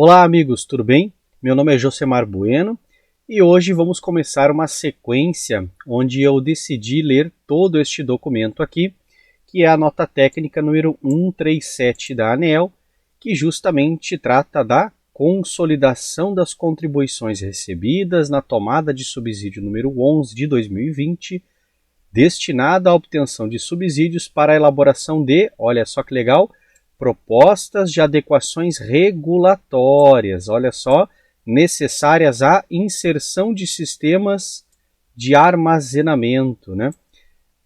Olá amigos, tudo bem? Meu nome é Josemar Bueno e hoje vamos começar uma sequência onde eu decidi ler todo este documento aqui, que é a nota técnica número 137 da ANEEL, que justamente trata da consolidação das contribuições recebidas na tomada de subsídio número 11 de 2020, destinada à obtenção de subsídios para a elaboração de, olha só que legal, propostas de adequações regulatórias, olha só, necessárias à inserção de sistemas de armazenamento, né?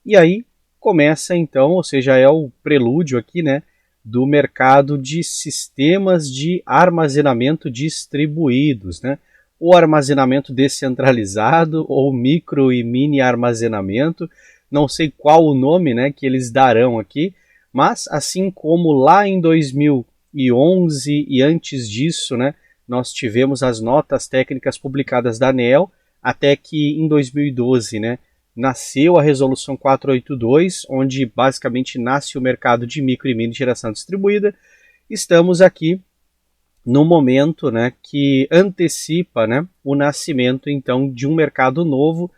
E aí começa então, ou seja, é o prelúdio aqui, né, do mercado de sistemas de armazenamento distribuídos, né? O armazenamento descentralizado ou micro e mini armazenamento, não sei qual o nome, né, que eles darão aqui, mas assim como lá em 2011 e antes disso, né, nós tivemos as notas técnicas publicadas da ANEEL, até que em 2012, né, nasceu a Resolução 482, onde basicamente nasce o mercado de micro e mini geração distribuída. Estamos aqui no momento, né, que antecipa, né, o nascimento então de um mercado novo,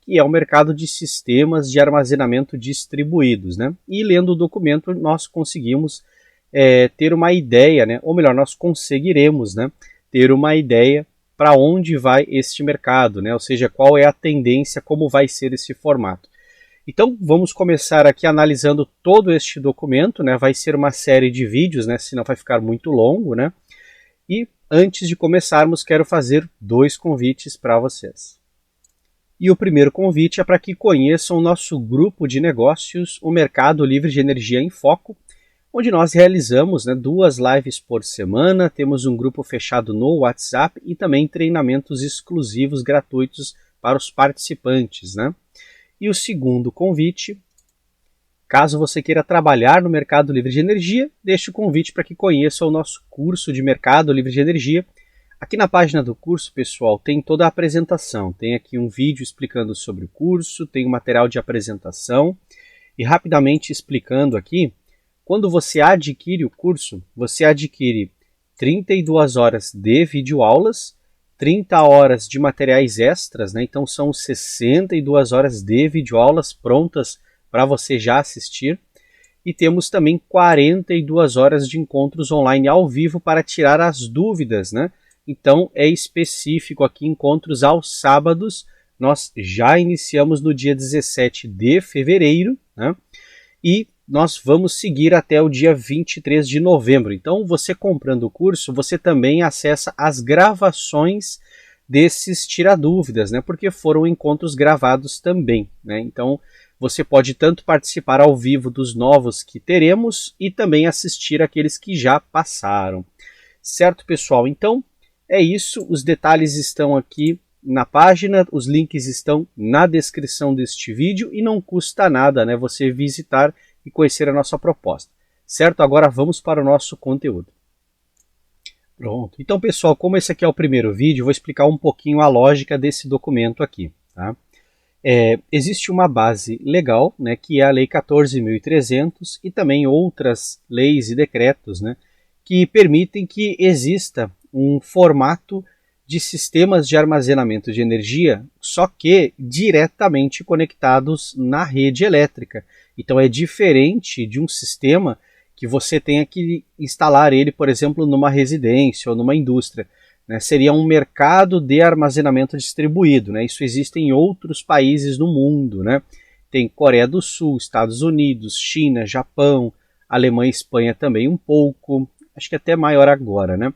que é o mercado de sistemas de armazenamento distribuídos, né? E lendo o documento nós conseguimos ter uma ideia, né? Ou melhor, nós conseguiremos, né, ter uma ideia para onde vai este mercado, né? Ou seja, qual é a tendência, como vai ser esse formato. Então vamos começar aqui analisando todo este documento, né? Vai ser uma série de vídeos, né? Senão vai ficar muito longo, né? E antes de começarmos, quero fazer dois convites para vocês. E o primeiro convite é para que conheçam o nosso grupo de negócios, o Mercado Livre de Energia em Foco, onde nós realizamos, né, 2 lives por semana, temos um grupo fechado no WhatsApp e também treinamentos exclusivos gratuitos para os participantes, né? E o segundo convite, caso você queira trabalhar no Mercado Livre de Energia, deixo o convite para que conheça o nosso curso de Mercado Livre de Energia. Aqui na página do curso, pessoal, tem toda a apresentação. Tem aqui um vídeo explicando sobre o curso, tem um material de apresentação. E rapidamente explicando aqui, quando você adquire o curso, você adquire 32 horas de videoaulas, 30 horas de materiais extras, né? Então são 62 horas de videoaulas prontas para você já assistir. E temos também 42 horas de encontros online ao vivo para tirar as dúvidas, né? Então é específico aqui, encontros aos sábados, nós já iniciamos no dia 17 de fevereiro, né? E nós vamos seguir até o dia 23 de novembro. Então você comprando o curso, você também acessa as gravações desses tiradúvidas, né? Porque foram encontros gravados também, né? Então você pode tanto participar ao vivo dos novos que teremos e também assistir aqueles que já passaram. Certo, pessoal? Então é isso, os detalhes estão aqui na página, os links estão na descrição deste vídeo e não custa nada, né, você visitar e conhecer a nossa proposta. Certo? Agora vamos para o nosso conteúdo. Pronto. Então, pessoal, como esse aqui é o primeiro vídeo, eu vou explicar um pouquinho a lógica desse documento aqui. Tá? Existe uma base legal, né, que é a Lei 14.300 e também outras leis e decretos, né, que permitem que exista um formato de sistemas de armazenamento de energia, só que diretamente conectados na rede elétrica. Então é diferente de um sistema que você tenha que instalar ele, por exemplo, numa residência ou numa indústria, né? Seria um mercado de armazenamento distribuído, né? Isso existe em outros países do mundo, né? Tem Coreia do Sul, Estados Unidos, China, Japão, Alemanha e Espanha também um pouco, acho que até maior agora, né?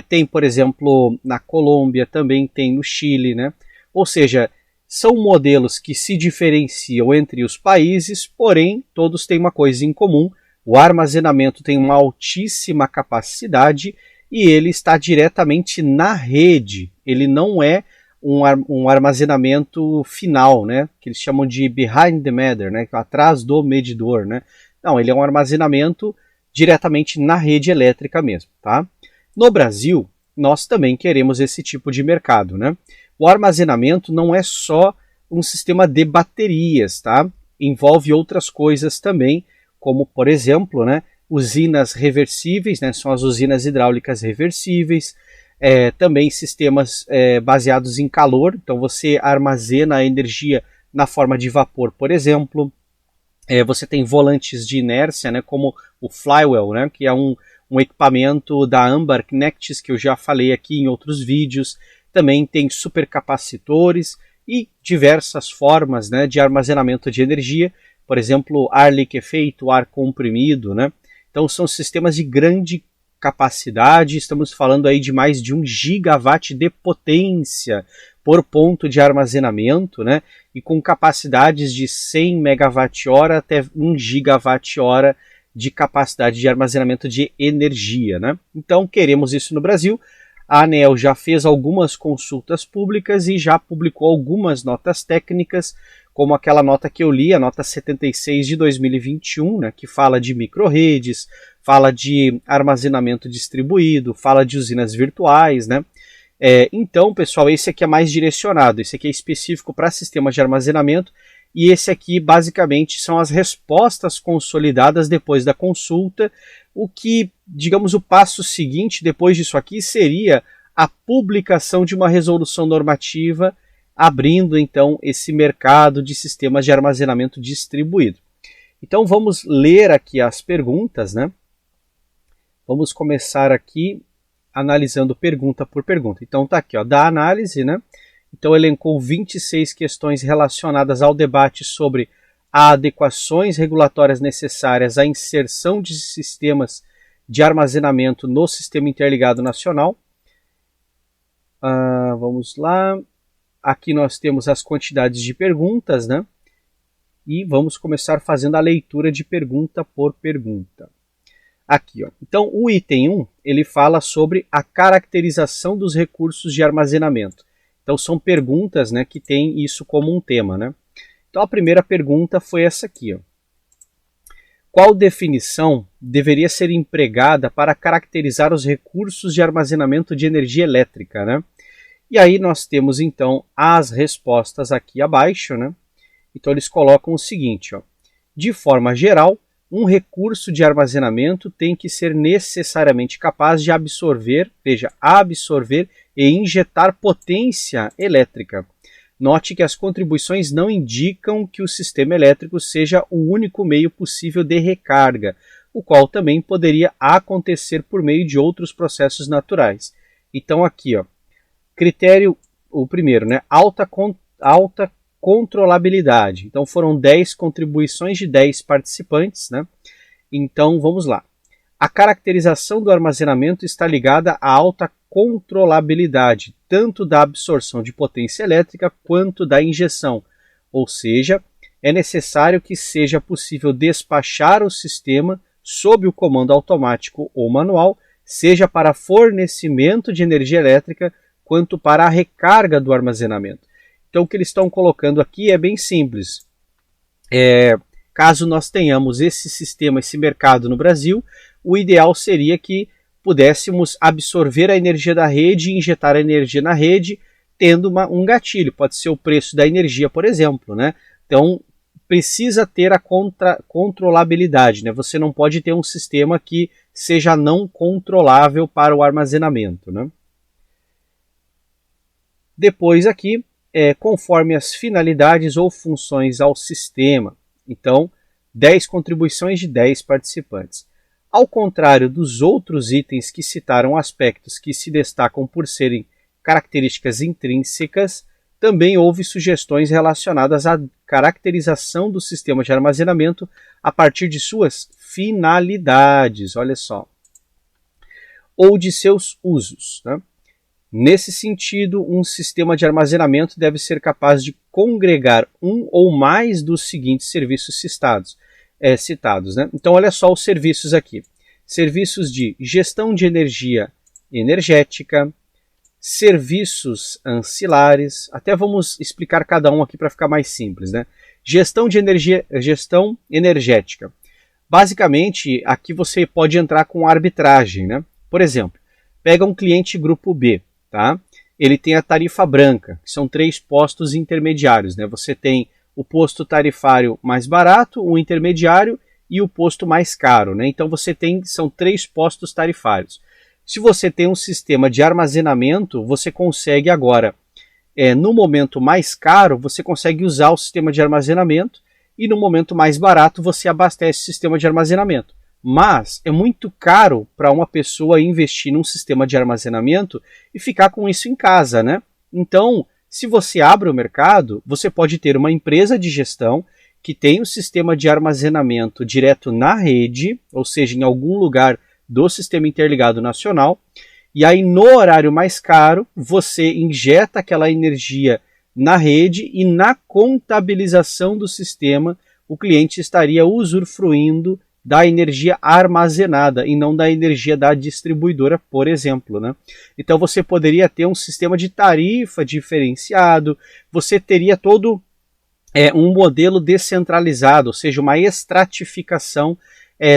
Tem, por exemplo, na Colômbia, também tem no Chile, né? Ou seja, são modelos que se diferenciam entre os países, porém, todos têm uma coisa em comum: o armazenamento tem uma altíssima capacidade e ele está diretamente na rede. Ele não é um armazenamento final, né? Que eles chamam de behind the meter, né? Atrás do medidor, né? Não, ele é um armazenamento diretamente na rede elétrica mesmo, tá? No Brasil, nós também queremos esse tipo de mercado, né? O armazenamento não é só um sistema de baterias, tá? Envolve outras coisas também, como, por exemplo, né, usinas reversíveis, né, são as usinas hidráulicas reversíveis, também sistemas baseados em calor, então você armazena a energia na forma de vapor, por exemplo. Você tem volantes de inércia, né, como o Flywheel, né, que é um equipamento da Ambar Kinectis, que eu já falei aqui em outros vídeos. Também tem supercapacitores e diversas formas, né, de armazenamento de energia, por exemplo, ar liquefeito, ar comprimido, né? Então são sistemas de grande capacidade, estamos falando aí de mais de 1 gigawatt de potência por ponto de armazenamento, né? E com capacidades de 100 megawatt-hora até 1 gigawatt-hora de capacidade de armazenamento de energia, né? Então queremos isso no Brasil. A ANEEL já fez algumas consultas públicas e já publicou algumas notas técnicas, como aquela nota que eu li, a nota 76 de 2021, né, que fala de microrredes, fala de armazenamento distribuído, fala de usinas virtuais, né? Então, pessoal, esse aqui é mais direcionado, esse aqui é específico para sistemas de armazenamento, e esse aqui basicamente são as respostas consolidadas depois da consulta. O que, digamos, o passo seguinte depois disso aqui seria a publicação de uma resolução normativa abrindo então esse mercado de sistemas de armazenamento distribuído. Então vamos ler aqui as perguntas, né? Vamos começar aqui analisando pergunta por pergunta. Então tá aqui, ó, da análise, né? Então elencou 26 questões relacionadas ao debate sobre as adequações regulatórias necessárias à inserção de sistemas de armazenamento no Sistema Interligado Nacional. Vamos lá. Aqui nós temos as quantidades de perguntas, né? E vamos começar fazendo a leitura de pergunta por pergunta. Aqui, ó. Então, o item 1, ele fala sobre a caracterização dos recursos de armazenamento. Então, são perguntas, né, que têm isso como um tema, né? Então, a primeira pergunta foi essa aqui, ó. Qual definição deveria ser empregada para caracterizar os recursos de armazenamento de energia elétrica, né? E aí nós temos então as respostas aqui abaixo, né? Então eles colocam o seguinte, ó. De forma geral, um recurso de armazenamento tem que ser necessariamente capaz de absorver, veja, absorver e injetar potência elétrica. Note que as contribuições não indicam que o sistema elétrico seja o único meio possível de recarga, o qual também poderia acontecer por meio de outros processos naturais. Então aqui, ó, critério, o primeiro, né, alta controlabilidade. Então foram 10 contribuições de 10 participantes, né? Então vamos lá. A caracterização do armazenamento está ligada à alta controlabilidade, tanto da absorção de potência elétrica quanto da injeção, ou seja, é necessário que seja possível despachar o sistema sob o comando automático ou manual, seja para fornecimento de energia elétrica, quanto para a recarga do armazenamento. Então o que eles estão colocando aqui é bem simples. Caso nós tenhamos esse sistema, esse mercado no Brasil, o ideal seria que pudéssemos absorver a energia da rede e injetar a energia na rede, tendo um gatilho. Pode ser o preço da energia, por exemplo, né? Então precisa ter a controlabilidade, né? Você não pode ter um sistema que seja não controlável para o armazenamento, né? Depois aqui, conforme as finalidades ou funções ao sistema. Então, 10 contribuições de 10 participantes. Ao contrário dos outros itens que citaram aspectos que se destacam por serem características intrínsecas, também houve sugestões relacionadas à caracterização do sistema de armazenamento a partir de suas finalidades, olha só, ou de seus usos, né? Nesse sentido, um sistema de armazenamento deve ser capaz de congregar um ou mais dos seguintes serviços citados, né? Então, olha só os serviços aqui. Serviços de gestão de energia energética, serviços ancilares, até vamos explicar cada um aqui para ficar mais simples, né? Gestão energética. Basicamente, aqui você pode entrar com arbitragem, né? Por exemplo, pega um cliente grupo B, tá? Ele tem a tarifa branca, que são 3 postos intermediários, né? Você tem o posto tarifário mais barato, o intermediário e o posto mais caro, né? Então são 3 postos tarifários. Se você tem um sistema de armazenamento, você consegue agora, no momento mais caro, você consegue usar o sistema de armazenamento e no momento mais barato você abastece o sistema de armazenamento. Mas é muito caro para uma pessoa investir num sistema de armazenamento e ficar com isso em casa, né? Então, se você abre o mercado, você pode ter uma empresa de gestão que tem um sistema de armazenamento direto na rede, ou seja, em algum lugar do Sistema Interligado Nacional, e aí no horário mais caro, você injeta aquela energia na rede e na contabilização do sistema, o cliente estaria usufruindo da energia armazenada e não da energia da distribuidora, por exemplo, né? Então você poderia ter um sistema de tarifa diferenciado, você teria todo um modelo descentralizado, ou seja, uma estratificação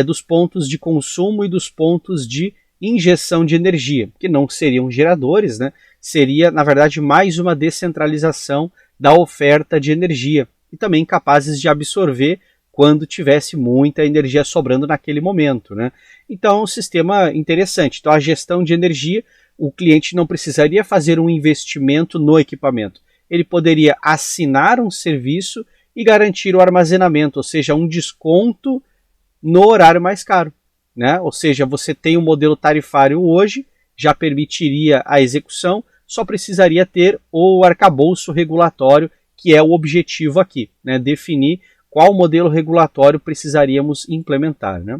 dos pontos de consumo e dos pontos de injeção de energia, que não seriam geradores, né? Seria, na verdade, mais uma descentralização da oferta de energia e também capazes de absorver quando tivesse muita energia sobrando naquele momento, né? Então é um sistema interessante. Então a gestão de energia, o cliente não precisaria fazer um investimento no equipamento. Ele poderia assinar um serviço e garantir o armazenamento, ou seja, um desconto no horário mais caro, né? Ou seja, você tem um modelo tarifário hoje, já permitiria a execução, só precisaria ter o arcabouço regulatório, que é o objetivo aqui, né? Definir qual modelo regulatório precisaríamos implementar, né?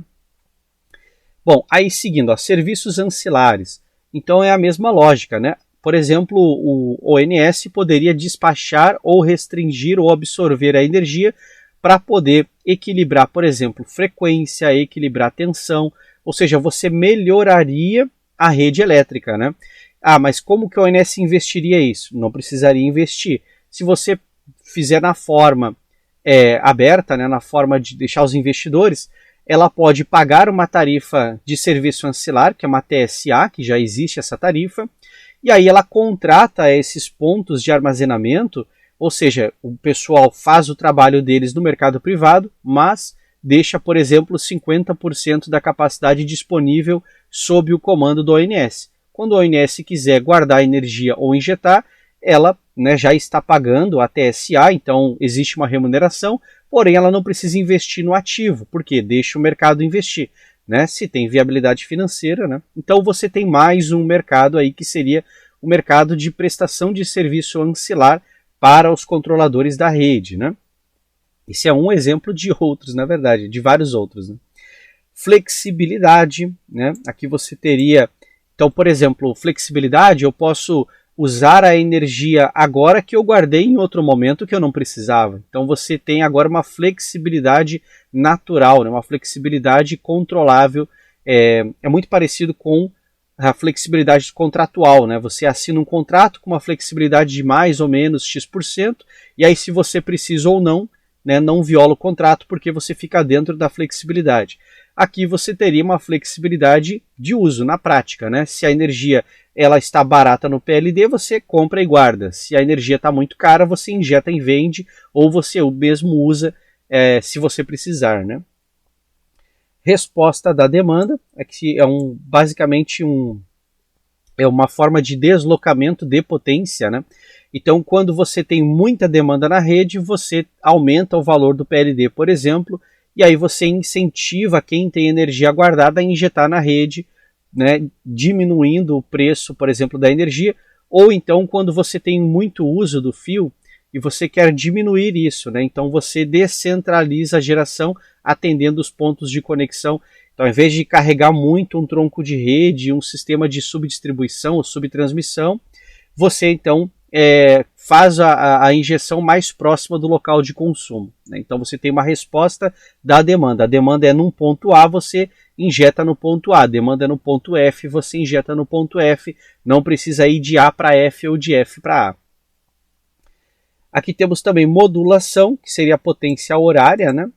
Bom, aí seguindo, serviços ancilares. Então é a mesma lógica, né? Por exemplo, o ONS poderia despachar ou restringir ou absorver a energia para poder equilibrar, por exemplo, frequência, equilibrar tensão, ou seja, você melhoraria a rede elétrica, né? Ah, mas como que o ONS investiria isso? Não precisaria investir. Se você fizer na forma aberta, né, na forma de deixar os investidores, ela pode pagar uma tarifa de serviço ancilar, que é uma TSA, que já existe essa tarifa, e aí ela contrata esses pontos de armazenamento, ou seja, o pessoal faz o trabalho deles no mercado privado, mas deixa, por exemplo, 50% da capacidade disponível sob o comando do ONS. Quando o ONS quiser guardar energia ou injetar, ela, né, já está pagando a TSA, então existe uma remuneração, porém ela não precisa investir no ativo, porque deixa o mercado investir, né, se tem viabilidade financeira, né? Então você tem mais um mercado aí que seria o mercado de prestação de serviço ancilar para os controladores da rede, né? Esse é um exemplo de outros, na verdade, de vários outros, né? Flexibilidade, né? Aqui você teria, então, por exemplo, flexibilidade, eu posso usar a energia agora que eu guardei em outro momento que eu não precisava. Então você tem agora uma flexibilidade natural, né? Uma flexibilidade controlável. É muito parecido com a flexibilidade contratual, né? Você assina um contrato com uma flexibilidade de mais ou menos X%, e aí se você precisa ou não, né, não viola o contrato porque você fica dentro da flexibilidade. Aqui você teria uma flexibilidade de uso na prática, né? Se a energia ela está barata no PLD, você compra e guarda. Se a energia está muito cara, você injeta e vende, ou você mesmo usa se você precisar, né? Resposta da demanda basicamente uma forma de deslocamento de potência, né? Então, quando você tem muita demanda na rede, você aumenta o valor do PLD, por exemplo, e aí você incentiva quem tem energia guardada a injetar na rede, né, diminuindo o preço, por exemplo, da energia, ou então quando você tem muito uso do fio e você quer diminuir isso, né, então você descentraliza a geração atendendo os pontos de conexão. Então, ao invés de carregar muito um tronco de rede, um sistema de subdistribuição ou subtransmissão, você então faz a injeção mais próxima do local de consumo, né? Então você tem uma resposta da demanda. A demanda é num ponto A, você injeta no ponto A. A demanda é no ponto F, você injeta no ponto F. Não precisa ir de A para F ou de F para A. Aqui temos também modulação, que seria a potência horária, né?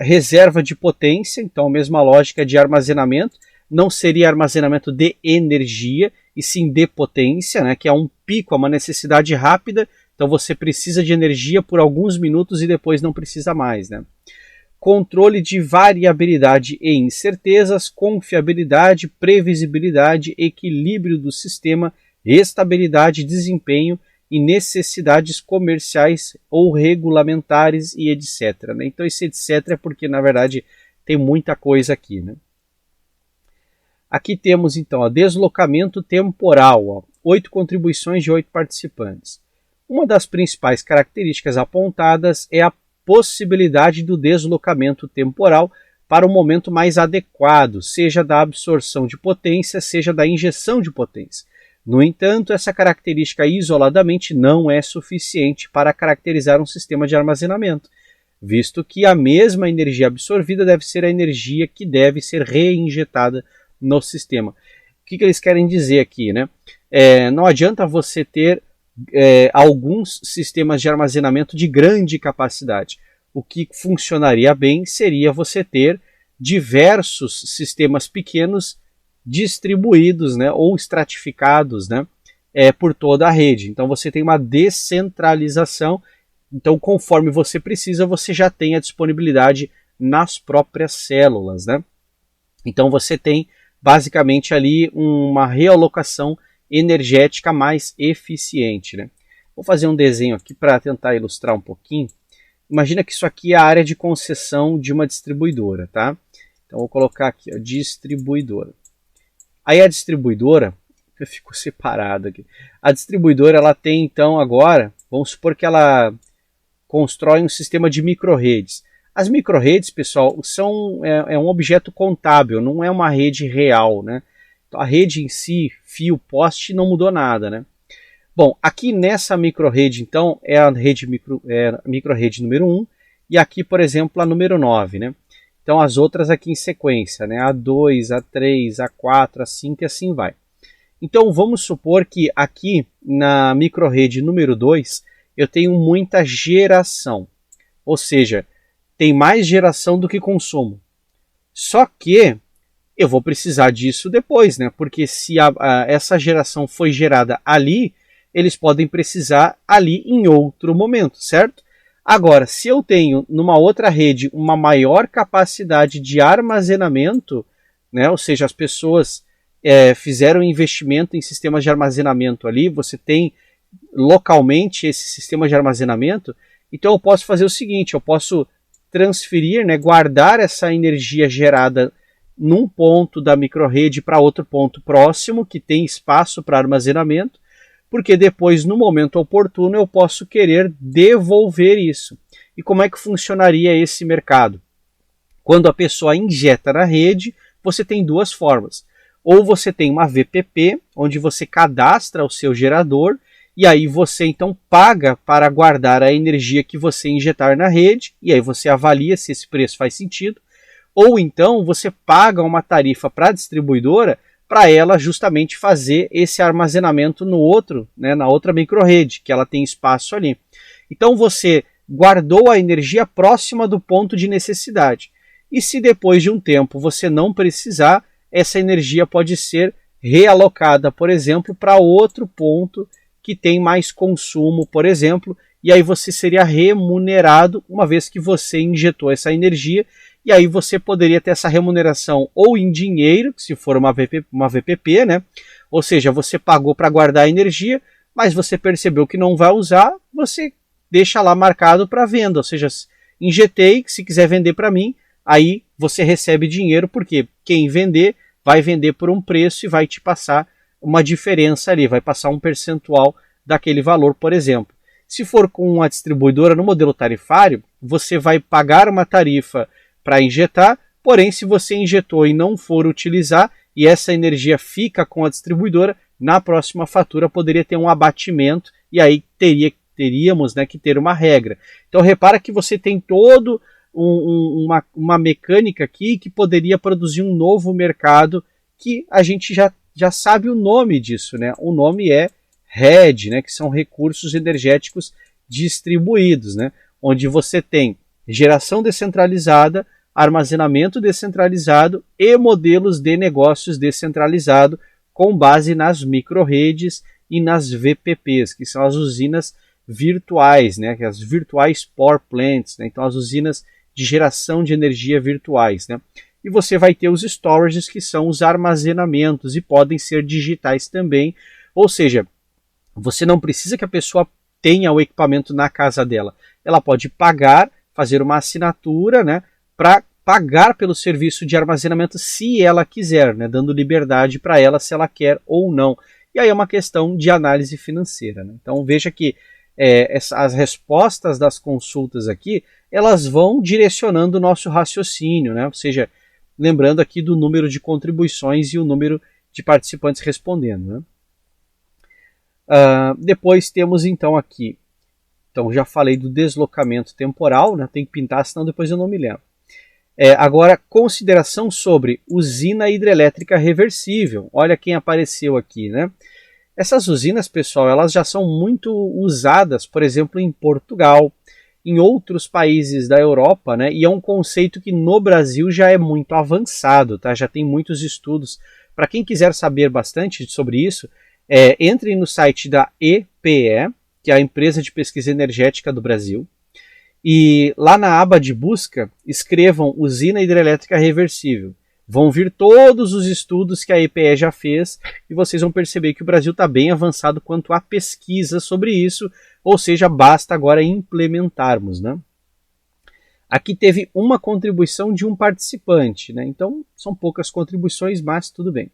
Reserva de potência, então a mesma lógica de armazenamento. Não seria armazenamento de energia, e sim de potência, né, que é um pico, é uma necessidade rápida, então você precisa de energia por alguns minutos e depois não precisa mais, né? controle de variabilidade e incertezas, confiabilidade, previsibilidade, equilíbrio do sistema, estabilidade, desempenho e necessidades comerciais ou regulamentares e etc. Né? Então esse etc é porque na verdade tem muita coisa aqui. Né? Aqui temos então deslocamento temporal, 8 contribuições de 8 participantes. Uma das principais características apontadas é a possibilidade do deslocamento temporal para o momento mais adequado, seja da absorção de potência, seja da injeção de potência. No entanto, essa característica isoladamente não é suficiente para caracterizar um sistema de armazenamento, visto que a mesma energia absorvida deve ser a energia que deve ser reinjetada no sistema. O que eles querem dizer aqui? Né? Não adianta você ter alguns sistemas de armazenamento de grande capacidade. O que funcionaria bem seria você ter diversos sistemas pequenos distribuídos, né, ou estratificados, né, por toda a rede. Então você tem uma descentralização. Então, conforme você precisa, você já tem a disponibilidade nas próprias células. Né? Então você tem basicamente ali uma realocação energética mais eficiente. Né? Vou fazer um desenho aqui para tentar ilustrar um pouquinho. Imagina que isso aqui é a área de concessão de uma distribuidora. Tá? Então vou colocar aqui, ó, distribuidora. Aí a distribuidora, eu fico separado aqui. A distribuidora ela tem então agora, vamos supor que ela constrói um sistema de micro-redes. As micro-redes, pessoal, é um objeto contábil, não é uma rede real. Né? A rede em si, fio, poste, não mudou nada, né? Bom, aqui nessa microrede, então, é a microrede número 1 e aqui, por exemplo, a número 9, né? Então, as outras aqui em sequência, né? A2, A3, A4, A5 e assim vai. Então, vamos supor que aqui na microrede número 2 eu tenho muita geração, ou seja, tem mais geração do que consumo. Só que eu vou precisar disso depois, né? Porque se essa geração foi gerada ali, eles podem precisar ali em outro momento, certo? Agora, se eu tenho numa outra rede uma maior capacidade de armazenamento, né? Ou seja, as pessoas fizeram investimento em sistemas de armazenamento ali, você tem localmente esse sistema de armazenamento, então eu posso fazer o seguinte, eu posso transferir, né? Guardar essa energia gerada num ponto da microrede para outro ponto próximo, que tem espaço para armazenamento, porque depois, no momento oportuno, eu posso querer devolver isso. E como é que funcionaria esse mercado? Quando a pessoa injeta na rede, você tem duas formas. Ou você tem uma VPP, onde você cadastra o seu gerador, e aí você então paga para guardar a energia que você injetar na rede, e aí você avalia se esse preço faz sentido. Ou então você paga uma tarifa para a distribuidora para ela justamente fazer esse armazenamento no outro, né, na outra microrede, que ela tem espaço ali. Então você guardou a energia próxima do ponto de necessidade. E se depois de um tempo você não precisar, essa energia pode ser realocada, por exemplo, para outro ponto que tem mais consumo, por exemplo, e aí você seria remunerado uma vez que você injetou essa energia. E aí você poderia ter essa remuneração ou em dinheiro, se for uma VPP, né? Ou seja, você pagou para guardar a energia, mas você percebeu que não vai usar, você deixa lá marcado para venda. Ou seja, injetei, se quiser vender para mim, aí você recebe dinheiro, porque quem vender vai vender por um preço e vai te passar uma diferença ali, vai passar um percentual daquele valor, por exemplo. Se for com a distribuidora no modelo tarifário, você vai pagar uma tarifa para injetar, porém se você injetou e não for utilizar e essa energia fica com a distribuidora, na próxima fatura poderia ter um abatimento e aí teríamos, né, que ter uma regra. Então repara que você tem todo uma mecânica aqui que poderia produzir um novo mercado que a gente já sabe o nome disso, né? O nome é RED, né, que são recursos energéticos distribuídos, né? Onde você tem geração descentralizada, armazenamento descentralizado e modelos de negócios descentralizado com base nas microredes e nas VPPs, que são as usinas virtuais, né? As Virtuais Power Plants, né? Então as usinas de geração de energia virtuais, né? E você vai ter os storages, que são os armazenamentos, e podem ser digitais também, ou seja, você não precisa que a pessoa tenha o equipamento na casa dela. Ela pode pagar, fazer uma assinatura, né, para pagar pelo serviço de armazenamento se ela quiser, né, dando liberdade para ela se ela quer ou não. E aí é uma questão de análise financeira, né? Então veja que as respostas das consultas aqui, elas vão direcionando o nosso raciocínio, né? Ou seja, lembrando aqui do número de contribuições e o número de participantes respondendo, né? Depois temos então aqui, então já falei do deslocamento temporal, né? Tem que pintar, senão depois eu não me lembro. Agora, consideração sobre usina hidrelétrica reversível. Olha quem apareceu aqui, né? Essas usinas, pessoal, elas já são muito usadas, por exemplo, em Portugal, em outros países da Europa, né? E é um conceito que no Brasil já é muito avançado, tá? Já tem muitos estudos. Para quem quiser saber bastante sobre isso, entre no site da EPE, que é a Empresa de Pesquisa Energética do Brasil, e lá na aba de busca, escrevam usina hidrelétrica reversível. Vão vir todos os estudos que a EPE já fez e vocês vão perceber que o Brasil está bem avançado quanto à pesquisa sobre isso, ou seja, basta agora implementarmos, né? Aqui teve uma contribuição de um participante, né? Então são poucas contribuições, mas tudo bem.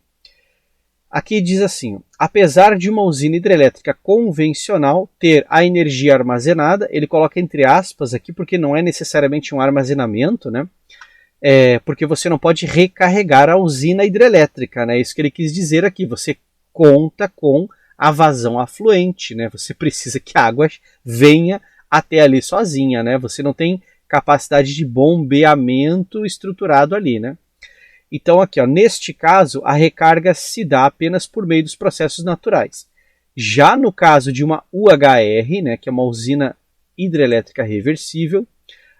Aqui diz assim: apesar de uma usina hidrelétrica convencional ter a energia armazenada, ele coloca entre aspas aqui porque não é necessariamente um armazenamento, né? Porque você não pode recarregar a usina hidrelétrica, né? Isso que ele quis dizer aqui. Você conta com a vazão afluente, né? Você precisa que a água venha até ali sozinha, né? Você não tem capacidade de bombeamento estruturado ali, né? Então aqui, ó, neste caso, a recarga se dá apenas por meio dos processos naturais. Já no caso de uma UHR, né, que é uma usina hidrelétrica reversível,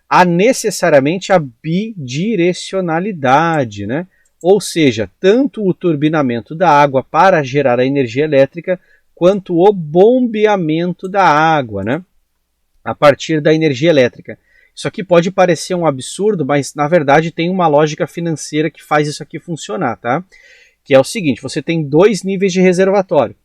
há necessariamente a bidirecionalidade, né? Ou seja, tanto o turbinamento da água para gerar a energia elétrica, quanto o bombeamento da água, né? A partir da energia elétrica. Isso aqui pode parecer um absurdo, mas na verdade tem uma lógica financeira que faz isso aqui funcionar, tá? Que é o seguinte: você tem dois níveis de reservatório.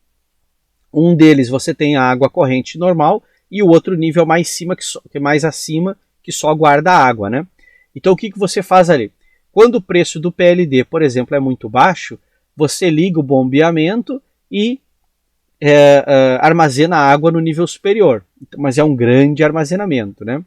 Um deles você tem a água corrente normal e o outro nível mais acima que só guarda a água, né? Então o que você faz ali? Quando o preço do PLD, por exemplo, é muito baixo, você liga o bombeamento e armazena a água no nível superior. Mas é um grande armazenamento, né?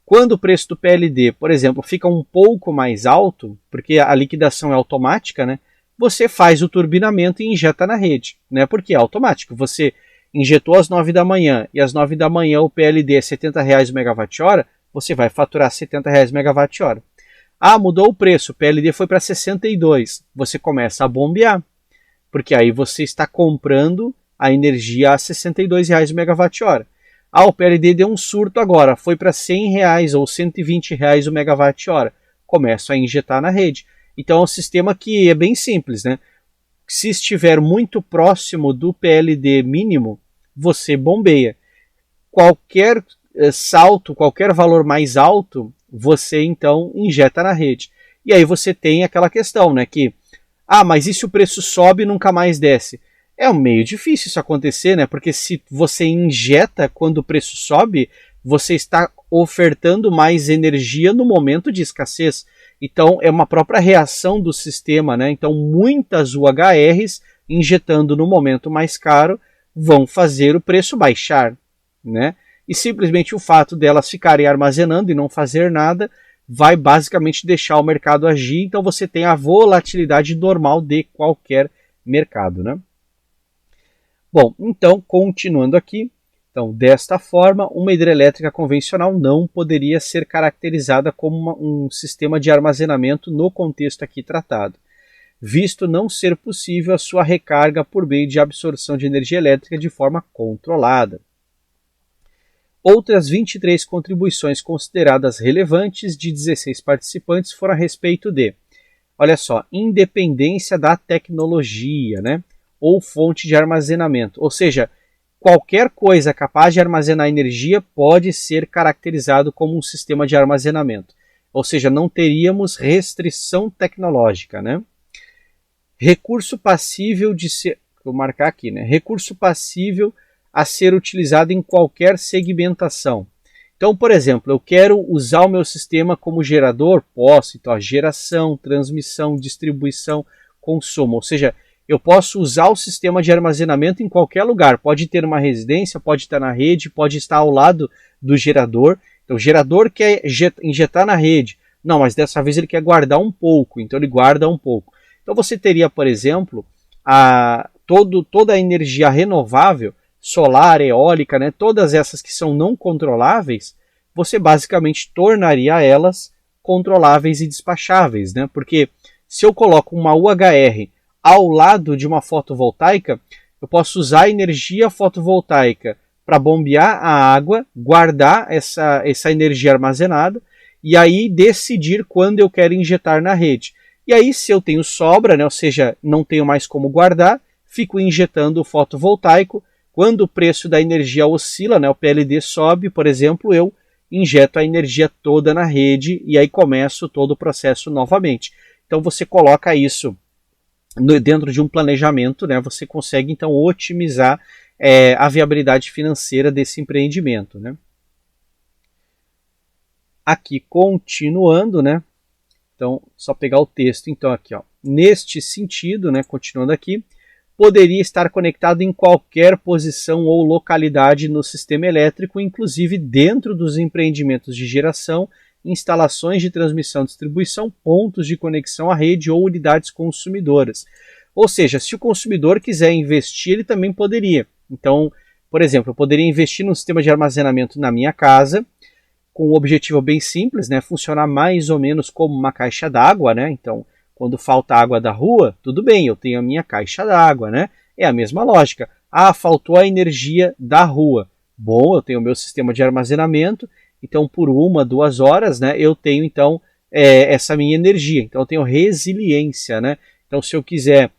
Quando o preço do PLD, por exemplo, fica um pouco mais alto, porque a liquidação é automática, né? Você faz o turbinamento e injeta na rede, né? Porque é automático. Você injetou às 9 da manhã e às 9 da manhã o PLD é R$70 o megawatt-hora, você vai faturar R$70 o megawatt-hora. Ah, mudou o preço, o PLD foi para 62. Você começa a bombear, porque aí você está comprando a energia a R$62 o megawatt-hora. Ah, o PLD deu um surto agora, foi para R$100 ou R$120 o megawatt-hora. Começo a injetar na rede. Então é um sistema que é bem simples, né? Se estiver muito próximo do PLD mínimo, você bombeia. Qualquer salto, qualquer valor mais alto, você então injeta na rede. E aí você tem aquela questão, né? Que, mas e se o preço sobe e nunca mais desce? É meio difícil isso acontecer, né? Porque se você injeta quando o preço sobe, você está ofertando mais energia no momento de escassez. Então é uma própria reação do sistema, né? Então muitas UHRs injetando no momento mais caro vão fazer o preço baixar, né? E simplesmente o fato delas ficarem armazenando e não fazer nada vai basicamente deixar o mercado agir. Então você tem a volatilidade normal de qualquer mercado, né? Bom, então, continuando aqui, então, desta forma, uma hidrelétrica convencional não poderia ser caracterizada como um sistema de armazenamento no contexto aqui tratado, visto não ser possível a sua recarga por meio de absorção de energia elétrica de forma controlada. Outras 23 contribuições consideradas relevantes de 16 participantes foram a respeito de, olha só, independência da tecnologia, né? Ou fonte de armazenamento, ou seja, qualquer coisa capaz de armazenar energia pode ser caracterizado como um sistema de armazenamento. ou seja, não teríamos restrição tecnológica, né? Recurso passível de ser, vou marcar aqui, né? Recurso passível a ser utilizado em qualquer segmentação. Então, por exemplo, eu quero usar o meu sistema como gerador, posso, então, geração, transmissão, distribuição, consumo, ou seja, eu posso usar o sistema de armazenamento em qualquer lugar, pode ter uma residência, pode estar na rede, pode estar ao lado do gerador. Então, o gerador quer injetar na rede, não, mas dessa vez ele quer guardar um pouco, então ele guarda um pouco. Então você teria, por exemplo, toda a energia renovável, solar, eólica, né, todas essas que são não controláveis, você basicamente tornaria elas controláveis e despacháveis, né? Porque se eu coloco uma UHR ao lado de uma fotovoltaica, eu posso usar a energia fotovoltaica para bombear a água, guardar essa energia armazenada e aí decidir quando eu quero injetar na rede. E aí, se eu tenho sobra, né, ou seja, não tenho mais como guardar, fico injetando o fotovoltaico. Quando o preço da energia oscila, né, o PLD sobe, por exemplo, eu injeto a energia toda na rede e aí começo todo o processo novamente. Então você coloca isso dentro de um planejamento, né, você consegue então otimizar a viabilidade financeira desse empreendimento, né? Aqui continuando, né? Então só pegar o texto, então aqui, ó. Neste sentido, né, continuando aqui, poderia estar conectado em qualquer posição ou localidade no sistema elétrico, inclusive dentro dos empreendimentos de geração, instalações de transmissão e distribuição, pontos de conexão à rede ou unidades consumidoras. Ou seja, se o consumidor quiser investir, ele também poderia. Então, por exemplo, eu poderia investir num sistema de armazenamento na minha casa, com um objetivo bem simples, né, funcionar mais ou menos como uma caixa d'água, né? Então, quando falta água da rua, tudo bem, eu tenho a minha caixa d'água, né? É a mesma lógica. Ah, faltou a energia da rua. Bom, eu tenho o meu sistema de armazenamento, então por 1, 2 horas, né, eu tenho então essa minha energia. Então eu tenho resiliência, né? Então se eu quiser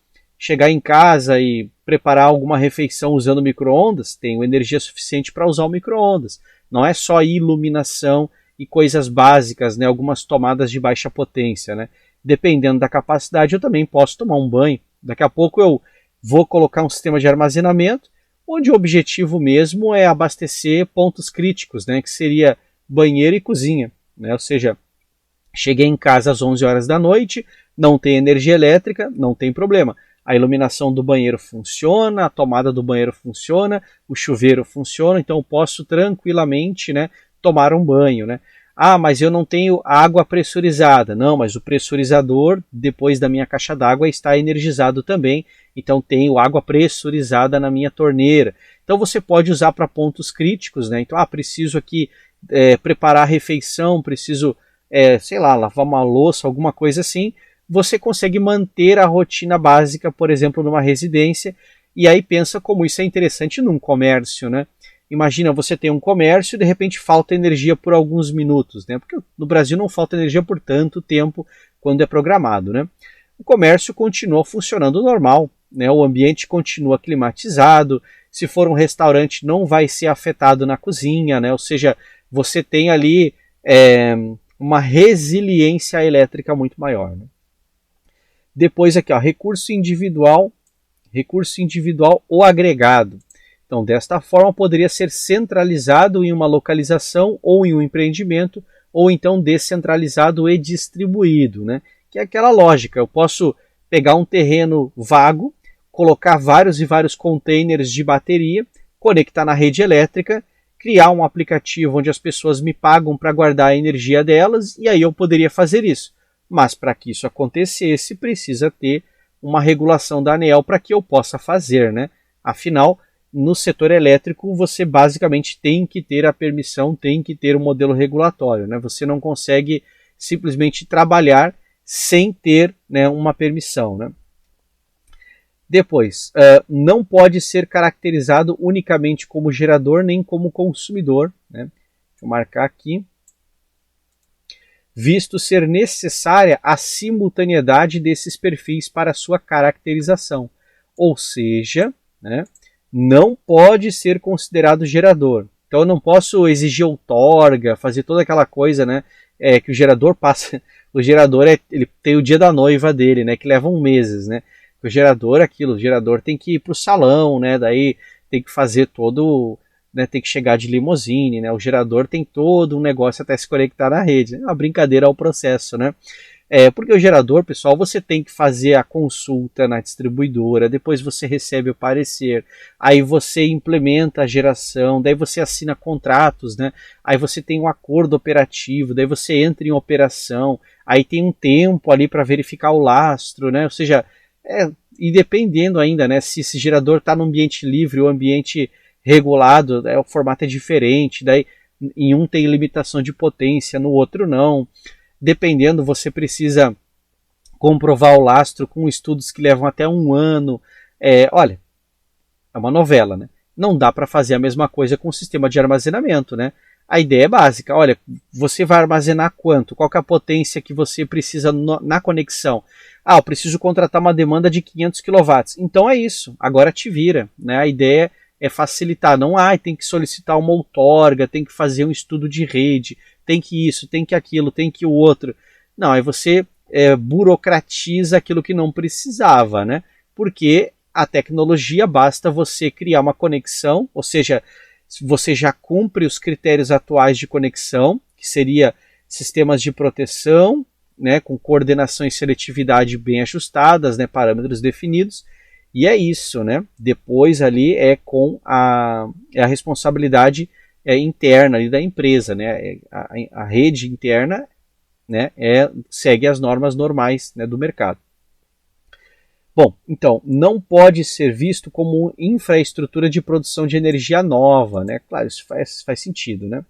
chegar em casa e preparar alguma refeição usando micro-ondas, tenho energia suficiente para usar o micro-ondas. Não é só iluminação e coisas básicas, né, algumas tomadas de baixa potência, né? Dependendo da capacidade, eu também posso tomar um banho. Daqui a pouco eu vou colocar um sistema de armazenamento, onde o objetivo mesmo é abastecer pontos críticos, né, que seria banheiro e cozinha, né? Ou seja, cheguei em casa às 11 horas da noite, não tem energia elétrica, não tem problema. A iluminação do banheiro funciona, a tomada do banheiro funciona, o chuveiro funciona, então eu posso tranquilamente, né, tomar um banho, né? Ah, mas eu não tenho água pressurizada. Não, mas o pressurizador, depois da minha caixa d'água, está energizado também. Então tenho água pressurizada na minha torneira. Então você pode usar para pontos críticos, né? Então, preciso aqui preparar a refeição, preciso, sei lá, lavar uma louça, alguma coisa assim. Você consegue manter a rotina básica, por exemplo, numa residência. E aí pensa como isso é interessante num comércio, né? Imagina, você tem um comércio e de repente falta energia por alguns minutos, né? Porque no Brasil não falta energia por tanto tempo quando é programado, né? O comércio continua funcionando normal, né? O ambiente continua climatizado, se for um restaurante não vai ser afetado na cozinha, né? Ou seja, você tem ali uma resiliência elétrica muito maior, né? Depois aqui, ó, recurso individual ou agregado. Então, desta forma, poderia ser centralizado em uma localização ou em um empreendimento, ou então descentralizado e distribuído, né? Que é aquela lógica, eu posso pegar um terreno vago, colocar vários e vários containers de bateria, conectar na rede elétrica, criar um aplicativo onde as pessoas me pagam para guardar a energia delas, e aí eu poderia fazer isso. Mas para que isso acontecesse, precisa ter uma regulação da ANEEL para que eu possa fazer, né? Afinal, no setor elétrico, você basicamente tem que ter a permissão, tem que ter um modelo regulatório, né? Você não consegue simplesmente trabalhar sem ter, né, uma permissão, né? Depois, não pode ser caracterizado unicamente como gerador nem como consumidor, né? Deixa eu marcar aqui. Visto ser necessária a simultaneidade desses perfis para sua caracterização. Ou seja, né, não pode ser considerado gerador. Então eu não posso exigir outorga, fazer toda aquela coisa, né, é que o gerador passa, o gerador ele tem o dia da noiva dele, né, que levam meses, né? O gerador o gerador tem que ir para o salão, né? Daí tem que fazer todo, né, tem que chegar de limusine, né? O gerador tem todo um negócio até se conectar na rede. É uma brincadeira ao processo, né? Porque o gerador, pessoal, você tem que fazer a consulta na distribuidora, depois você recebe o parecer, aí você implementa a geração, daí você assina contratos, né? Aí você tem um acordo operativo, daí você entra em operação, aí tem um tempo ali para verificar o lastro, né? Ou seja, e dependendo ainda, né, se esse gerador está no ambiente livre ou ambiente regulado, o formato é diferente, daí em um tem limitação de potência, no outro não. Dependendo, você precisa comprovar o lastro com estudos que levam até um ano. Olha, é uma novela, né? Não dá para fazer a mesma coisa com o sistema de armazenamento, né? A ideia é básica. Olha, você vai armazenar quanto? Qual que é a potência que você precisa na conexão? Eu preciso contratar uma demanda de 500 kW. Então é isso. Agora te vira, né? A ideia é facilitar. Não, tem que solicitar uma outorga, tem que fazer um estudo de rede, tem que isso, tem que aquilo, tem que o outro. Não, aí você burocratiza aquilo que não precisava, né? Porque a tecnologia basta você criar uma conexão, ou seja, você já cumpre os critérios atuais de conexão, que seria sistemas de proteção, né, com coordenação e seletividade bem ajustadas, né, parâmetros definidos, e é isso, né? Depois ali é com a responsabilidade interna ali da empresa, né? A rede interna, né, segue as normas normais, né, do mercado. Bom, então, não pode ser visto como infraestrutura de produção de energia nova, né? Claro, isso faz sentido, né?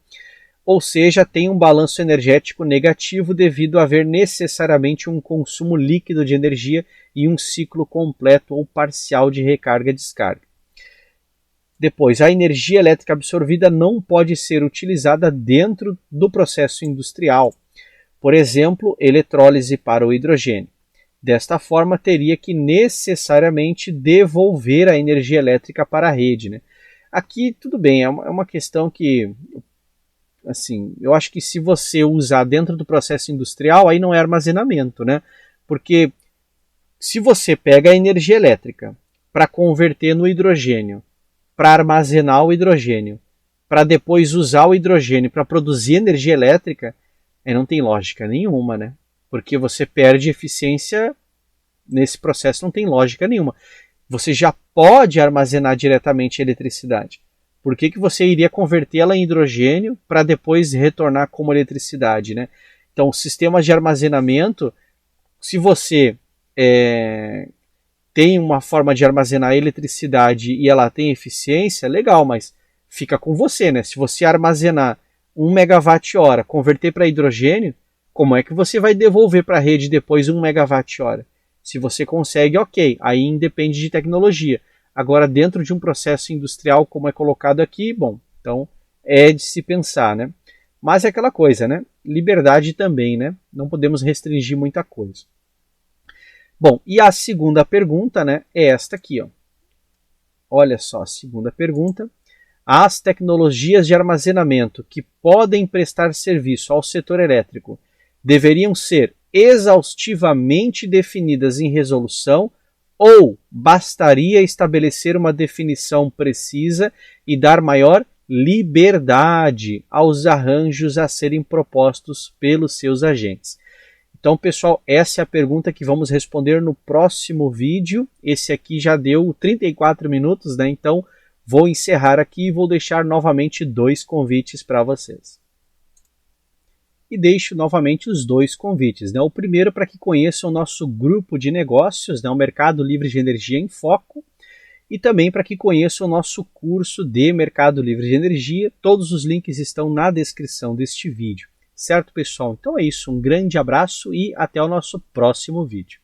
Ou seja, tem um balanço energético negativo devido a haver necessariamente um consumo líquido de energia e um ciclo completo ou parcial de recarga e descarga. Depois, a energia elétrica absorvida não pode ser utilizada dentro do processo industrial. Por exemplo, eletrólise para o hidrogênio. Desta forma, teria que necessariamente devolver a energia elétrica para a rede, né? Aqui, tudo bem, é uma questão que, assim, eu acho que se você usar dentro do processo industrial, aí não é armazenamento, né? Porque se você pega a energia elétrica para converter no hidrogênio, para armazenar o hidrogênio, para depois usar o hidrogênio para produzir energia elétrica, não tem lógica nenhuma, né? Porque você perde eficiência nesse processo, não tem lógica nenhuma. Você já pode armazenar diretamente a eletricidade. Por que você iria convertê-la em hidrogênio para depois retornar como eletricidade, né? Então, sistemas de armazenamento, se você tem uma forma de armazenar eletricidade e ela tem eficiência, legal, mas fica com você, né? Se você armazenar 1 megawatt-hora, converter para hidrogênio, como é que você vai devolver para a rede depois 1 megawatt-hora? Se você consegue, ok, aí independe de tecnologia. Agora, dentro de um processo industrial, como é colocado aqui, bom, então é de se pensar, né? Mas é aquela coisa, né? Liberdade também, né? Não podemos restringir muita coisa. Bom, e a segunda pergunta, né, é esta aqui, ó. Olha só, a segunda pergunta. As tecnologias de armazenamento que podem prestar serviço ao setor elétrico deveriam ser exaustivamente definidas em resolução ou bastaria estabelecer uma definição precisa e dar maior liberdade aos arranjos a serem propostos pelos seus agentes? Então, pessoal, essa é a pergunta que vamos responder no próximo vídeo. Esse aqui já deu 34 minutos, né? Então, vou encerrar aqui e vou deixar novamente 2 convites para vocês. E deixo novamente os 2 convites, né? O primeiro para que conheçam o nosso grupo de negócios, né? O Mercado Livre de Energia em Foco, e também para que conheçam o nosso curso de Mercado Livre de Energia. Todos os links estão na descrição deste vídeo. Certo, pessoal? Então é isso. Um grande abraço e até o nosso próximo vídeo.